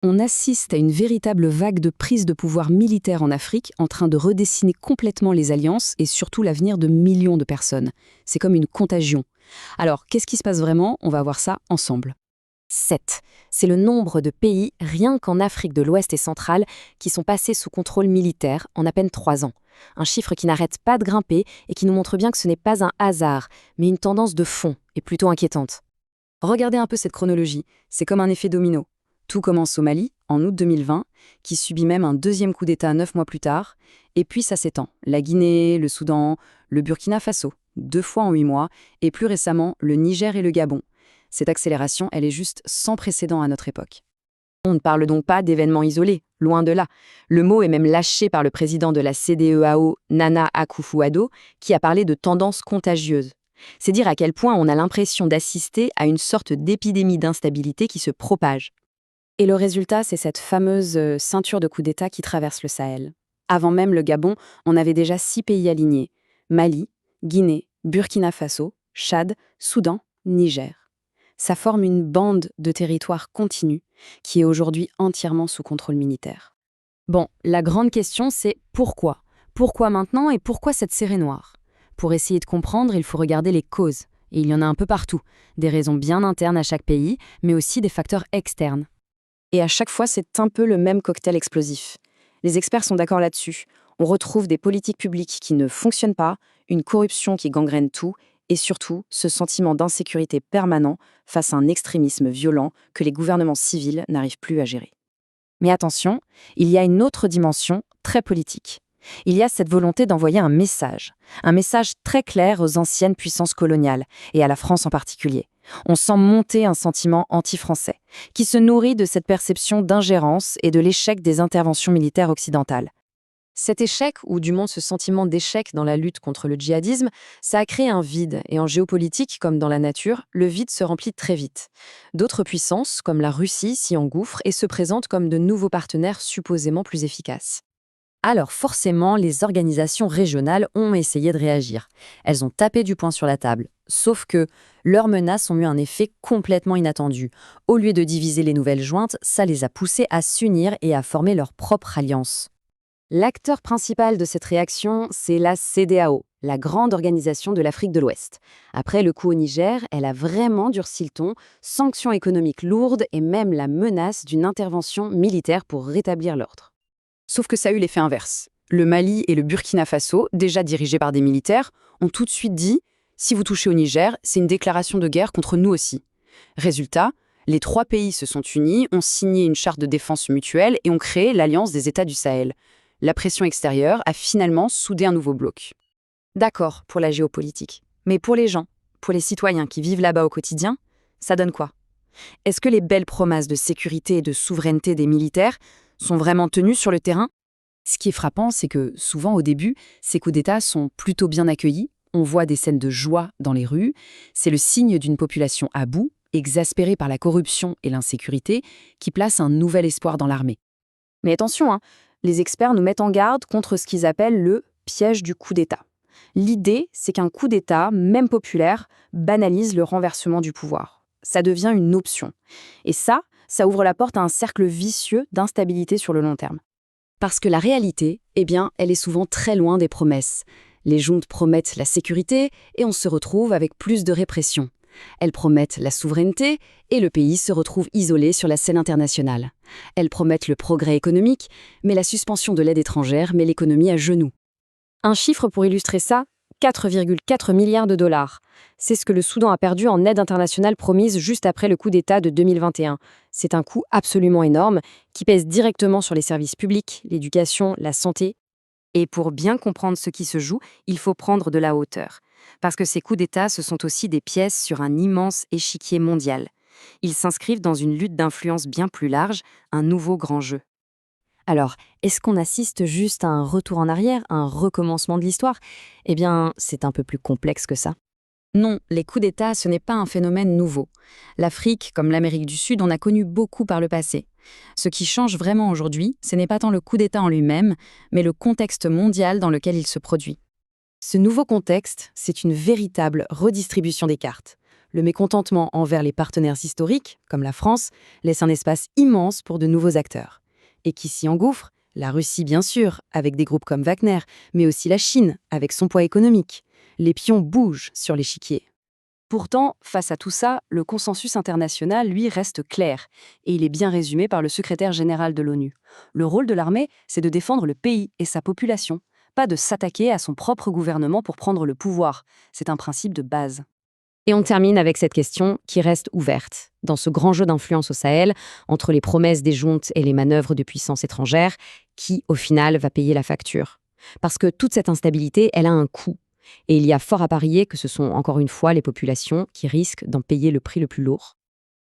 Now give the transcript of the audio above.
On assiste à une véritable vague de prise de pouvoir militaire en Afrique en train de redessiner complètement les alliances et surtout l'avenir de millions de personnes. C'est comme une contagion. Alors, qu'est-ce qui se passe vraiment? On va voir ça ensemble. 7. C'est le nombre de pays, rien qu'en Afrique de l'Ouest et centrale, qui sont passés sous contrôle militaire en à peine 3 ans. Un chiffre qui n'arrête pas de grimper et qui nous montre bien que ce n'est pas un hasard, mais une tendance de fond et plutôt inquiétante. Regardez un peu cette chronologie, c'est comme un effet domino. Tout commence au Mali, en août 2020, qui subit même un deuxième coup d'État 9 mois plus tard, et puis ça s'étend. La Guinée, le Soudan, le Burkina Faso, 2 fois en 8 mois, et plus récemment, le Niger et le Gabon. Cette accélération, elle est juste sans précédent à notre époque. On ne parle donc pas d'événements isolés, loin de là. Le mot est même lâché par le président de la CEDEAO, Nana Akufo-Addo, qui a parlé de tendance contagieuse. C'est dire à quel point on a l'impression d'assister à une sorte d'épidémie d'instabilité qui se propage. Et le résultat, c'est cette fameuse ceinture de coups d'État qui traverse le Sahel. Avant même le Gabon, on avait déjà 6 pays alignés. Mali, Guinée, Burkina Faso, Tchad, Soudan, Niger. Ça forme une bande de territoire continu qui est aujourd'hui entièrement sous contrôle militaire. Bon, la grande question, c'est pourquoi? Pourquoi maintenant et pourquoi cette serrée noire? Pour essayer de comprendre, il faut regarder les causes. Et il y en a un peu partout. Des raisons bien internes à chaque pays, mais aussi des facteurs externes. Et à chaque fois, c'est un peu le même cocktail explosif. Les experts sont d'accord là-dessus. On retrouve des politiques publiques qui ne fonctionnent pas, une corruption qui gangrène tout, et surtout ce sentiment d'insécurité permanent face à un extrémisme violent que les gouvernements civils n'arrivent plus à gérer. Mais attention, il y a une autre dimension très politique. Il y a cette volonté d'envoyer un message très clair aux anciennes puissances coloniales, et à la France en particulier. On sent monter un sentiment anti-français, qui se nourrit de cette perception d'ingérence et de l'échec des interventions militaires occidentales. Cet échec, ou du moins ce sentiment d'échec dans la lutte contre le djihadisme, ça a créé un vide, et en géopolitique, comme dans la nature, le vide se remplit très vite. D'autres puissances, comme la Russie, s'y engouffrent et se présentent comme de nouveaux partenaires supposément plus efficaces. Alors forcément, les organisations régionales ont essayé de réagir. Elles ont tapé du poing sur la table. Sauf que leurs menaces ont eu un effet complètement inattendu. Au lieu de diviser les nouvelles jointes, ça les a poussées à s'unir et à former leur propre alliance. L'acteur principal de cette réaction, c'est la CEDEAO, la grande organisation de l'Afrique de l'Ouest. Après le coup au Niger, elle a vraiment durci le ton, sanctions économiques lourdes et même la menace d'une intervention militaire pour rétablir l'ordre. Sauf que ça a eu l'effet inverse. Le Mali et le Burkina Faso, déjà dirigés par des militaires, ont tout de suite dit « si vous touchez au Niger, c'est une déclaration de guerre contre nous aussi ». Résultat, les 3 pays se sont unis, ont signé une charte de défense mutuelle et ont créé l'Alliance des États du Sahel. La pression extérieure a finalement soudé un nouveau bloc. D'accord pour la géopolitique. Mais pour les gens, pour les citoyens qui vivent là-bas au quotidien, ça donne quoi? Est-ce que les belles promesses de sécurité et de souveraineté des militaires sont vraiment tenues sur le terrain? Ce qui est frappant, c'est que souvent au début, ces coups d'État sont plutôt bien accueillis. On voit des scènes de joie dans les rues. C'est le signe d'une population à bout, exaspérée par la corruption et l'insécurité, qui place un nouvel espoir dans l'armée. Mais attention, les experts nous mettent en garde contre ce qu'ils appellent le piège du coup d'État. L'idée, c'est qu'un coup d'État, même populaire, banalise le renversement du pouvoir. Ça devient une option. Et ça ouvre la porte à un cercle vicieux d'instabilité sur le long terme. Parce que la réalité, elle est souvent très loin des promesses. Les juntes promettent la sécurité et on se retrouve avec plus de répression. Elles promettent la souveraineté et le pays se retrouve isolé sur la scène internationale. Elles promettent le progrès économique, mais la suspension de l'aide étrangère met l'économie à genoux. Un chiffre pour illustrer ça, 4,4 milliards de dollars. C'est ce que le Soudan a perdu en aide internationale promise juste après le coup d'État de 2021. C'est un coût absolument énorme qui pèse directement sur les services publics, l'éducation, la santé. Et pour bien comprendre ce qui se joue, il faut prendre de la hauteur. Parce que ces coups d'État, ce sont aussi des pièces sur un immense échiquier mondial. Ils s'inscrivent dans une lutte d'influence bien plus large, un nouveau grand jeu. Alors, est-ce qu'on assiste juste à un retour en arrière, un recommencement de l'histoire? C'est un peu plus complexe que ça. Non, les coups d'État, ce n'est pas un phénomène nouveau. L'Afrique, comme l'Amérique du Sud, en a connu beaucoup par le passé. Ce qui change vraiment aujourd'hui, ce n'est pas tant le coup d'État en lui-même, mais le contexte mondial dans lequel il se produit. Ce nouveau contexte, c'est une véritable redistribution des cartes. Le mécontentement envers les partenaires historiques, comme la France, laisse un espace immense pour de nouveaux acteurs. Et qui s'y engouffre? La Russie, bien sûr, avec des groupes comme Wagner, mais aussi la Chine, avec son poids économique. Les pions bougent sur l'échiquier. Pourtant, face à tout ça, le consensus international, lui, reste clair. Et il est bien résumé par le secrétaire général de l'ONU. Le rôle de l'armée, c'est de défendre le pays et sa population, pas de s'attaquer à son propre gouvernement pour prendre le pouvoir. C'est un principe de base. Et on termine avec cette question qui reste ouverte. Dans ce grand jeu d'influence au Sahel, entre les promesses des juntes et les manœuvres de puissances étrangères, qui, au final, va payer la facture? Parce que toute cette instabilité, elle a un coût. Et il y a fort à parier que ce sont encore une fois les populations qui risquent d'en payer le prix le plus lourd.